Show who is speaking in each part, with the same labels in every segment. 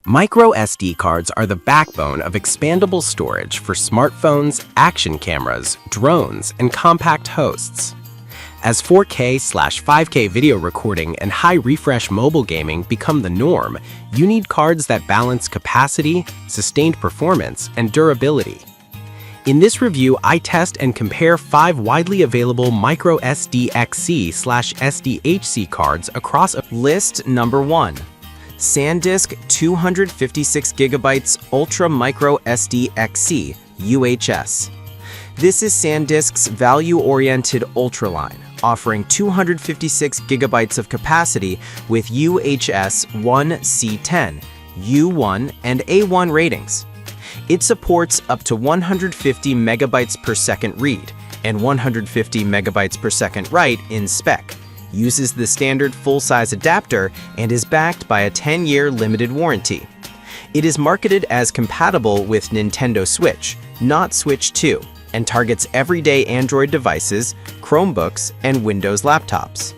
Speaker 1: Micro SD cards are the backbone of expandable storage for smartphones, action cameras, drones, and compact hosts. As 4K/5K video recording and high-refresh mobile gaming become the norm, you need cards that balance capacity, sustained performance, and durability. In this review, I test and compare 5 widely available micro SD XC/SDHC cards across a list. Number 1. SanDisk 256GB Ultra Micro SD XC UHS. This is SanDisk's value-oriented Ultra line, offering 256GB of capacity with UHS 1C10, U1, and A1 ratings. It supports up to 150 megabytes per second read and 150 megabytes per second write in spec, uses the standard full-size adapter, and is backed by a 10-year limited warranty. It is marketed as compatible with Nintendo Switch, not Switch 2, and targets everyday Android devices, Chromebooks, and Windows laptops.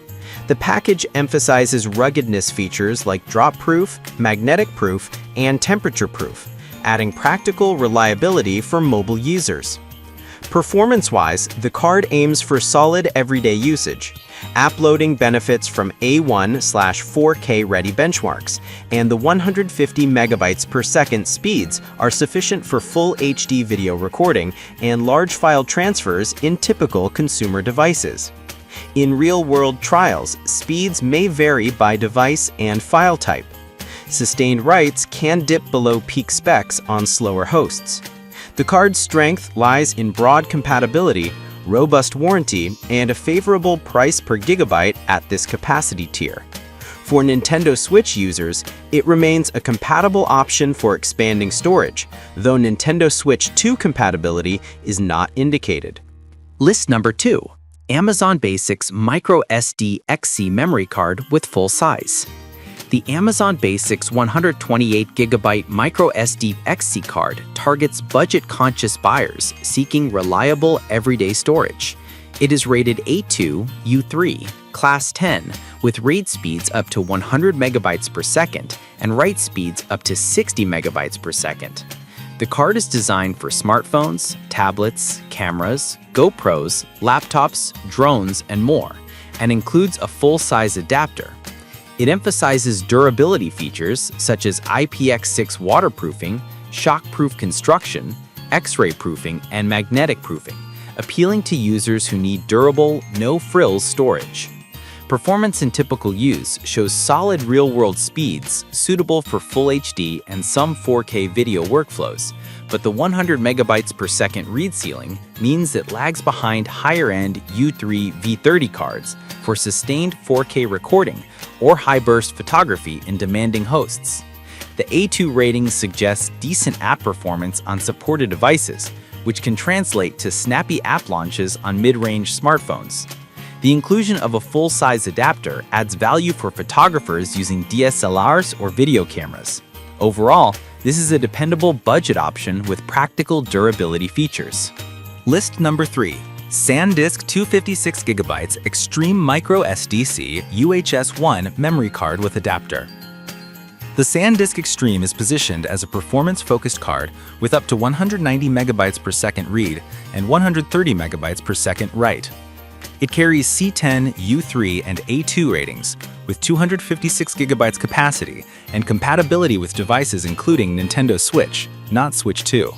Speaker 1: The package emphasizes ruggedness features like drop-proof, magnetic-proof, and temperature-proof, adding practical reliability for mobile users. Performance-wise, the card aims for solid everyday usage. App loading benefits from A1/4K ready benchmarks, and the 150 megabytes per second speeds are sufficient for full HD video recording and large file transfers in typical consumer devices. In real-world trials, speeds may vary by device and file type. Sustained writes can dip below peak specs on slower hosts. The card's strength lies in broad compatibility, robust warranty, and a favorable price per gigabyte at this capacity tier. For Nintendo Switch users, it remains a compatible option for expanding storage, though Nintendo Switch 2 compatibility is not indicated. List number 2. Amazon Basics Micro SD XC memory card with full size. The Amazon Basics 128GB Micro SD XC card targets budget-conscious buyers seeking reliable everyday storage. It is rated A2, U3, Class 10, with read speeds up to 100 megabytes per second and write speeds up to 60 megabytes per second. The card is designed for smartphones, tablets, cameras, GoPros, laptops, drones, and more, and includes a full-size adapter. It emphasizes durability features such as IPX6 waterproofing, shockproof construction, X-ray proofing, and magnetic proofing, appealing to users who need durable, no-frills storage. Performance in typical use shows solid real-world speeds suitable for Full HD and some 4K video workflows, but the 100 megabytes per second read ceiling means it lags behind higher-end U3 V30 cards for sustained 4K recording or high-burst photography in demanding hosts. The A2 rating suggests decent app performance on supported devices, which can translate to snappy app launches on mid-range smartphones. The inclusion of a full-size adapter adds value for photographers using DSLRs or video cameras. Overall, this is a dependable budget option with practical durability features. List number 3. SanDisk 256GB Extreme Micro SDC UHS-1 memory card with adapter. The SanDisk Extreme is positioned as a performance-focused card with up to 190 megabytes per second read and 130 megabytes per second write. It carries C10, U3, and A2 ratings with 256 gigabytes capacity and compatibility with devices including Nintendo Switch, not Switch 2.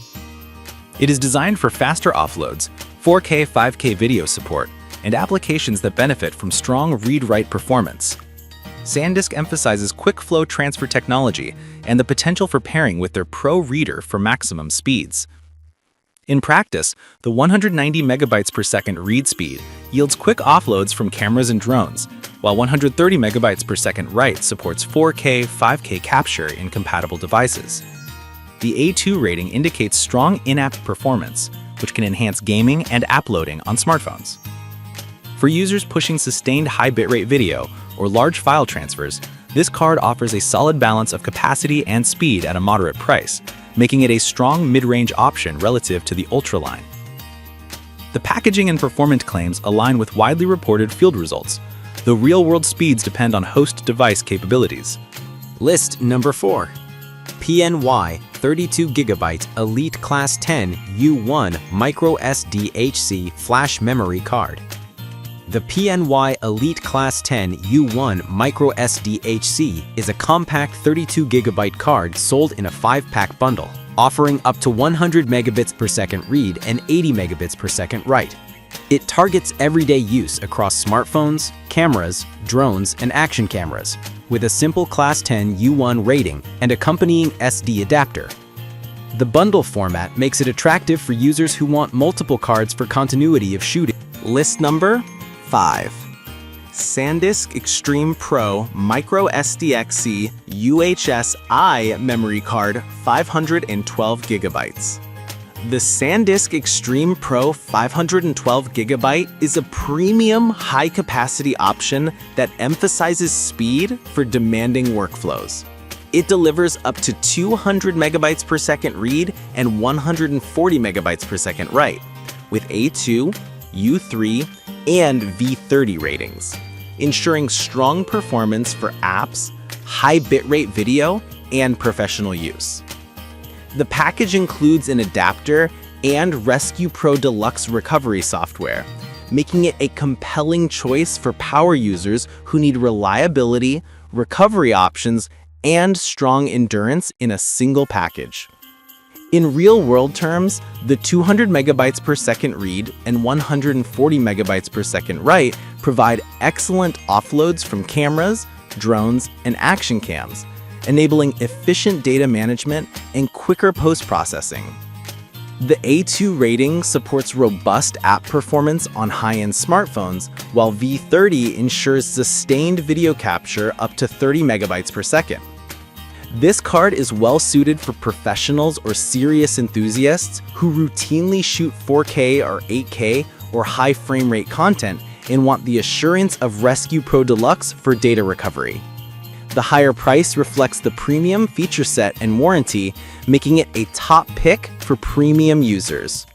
Speaker 1: It is designed for faster offloads, 4K, 5K video support, and applications that benefit from strong read-write performance. SanDisk emphasizes quick flow transfer technology and the potential for pairing with their Pro Reader for maximum speeds. In practice, the 190 megabytes per second read speed yields quick offloads from cameras and drones, while 130 megabytes per second write supports 4K, 5K capture in compatible devices. The A2 rating indicates strong in-app performance, which can enhance gaming and app loading on smartphones. For users pushing sustained high bitrate video or large file transfers, this card offers a solid balance of capacity and speed at a moderate price, making it a strong mid-range option relative to the Ultra line. The packaging and performance claims align with widely reported field results, though real-world speeds depend on host device capabilities.
Speaker 2: List number 4.
Speaker 1: PNY 32GB Elite Class 10 U1 Micro SDHC Flash Memory Card. The PNY Elite Class 10 U1 Micro SDHC is a compact 32GB card sold in a 5-pack bundle, offering up to 100 megabits per second read and 80 megabits per second write. It targets everyday use across smartphones, cameras, drones, and action cameras, with a simple Class 10 U1 rating and accompanying SD adapter. The bundle format makes it attractive for users who want multiple cards for continuity of shooting. List number 5. SanDisk Extreme Pro Micro SDXC UHS-I Memory Card 512GB. The SanDisk Extreme Pro 512GB is a premium high-capacity option that emphasizes speed for demanding workflows. It delivers up to 200 megabytes per second read and 140 megabytes per second write, with A2, U3, and V30 ratings, ensuring strong performance for apps, high bitrate video, and professional use. The package includes an adapter and Rescue Pro Deluxe recovery software, making it a compelling choice for power users who need reliability, recovery options, and strong endurance in a single package. In real-world terms, the 200 megabytes per second read and 140 megabytes per second write provide excellent offloads from cameras, drones, and action cams, enabling efficient data management and quicker post-processing. The A2 rating supports robust app performance on high-end smartphones, while V30 ensures sustained video capture up to 30 megabytes per second. This card is well-suited for professionals or serious enthusiasts who routinely shoot 4K or 8K or high frame rate content and want the assurance of Rescue Pro Deluxe for data recovery. The higher price reflects the premium feature set and warranty, making it a top pick for premium users.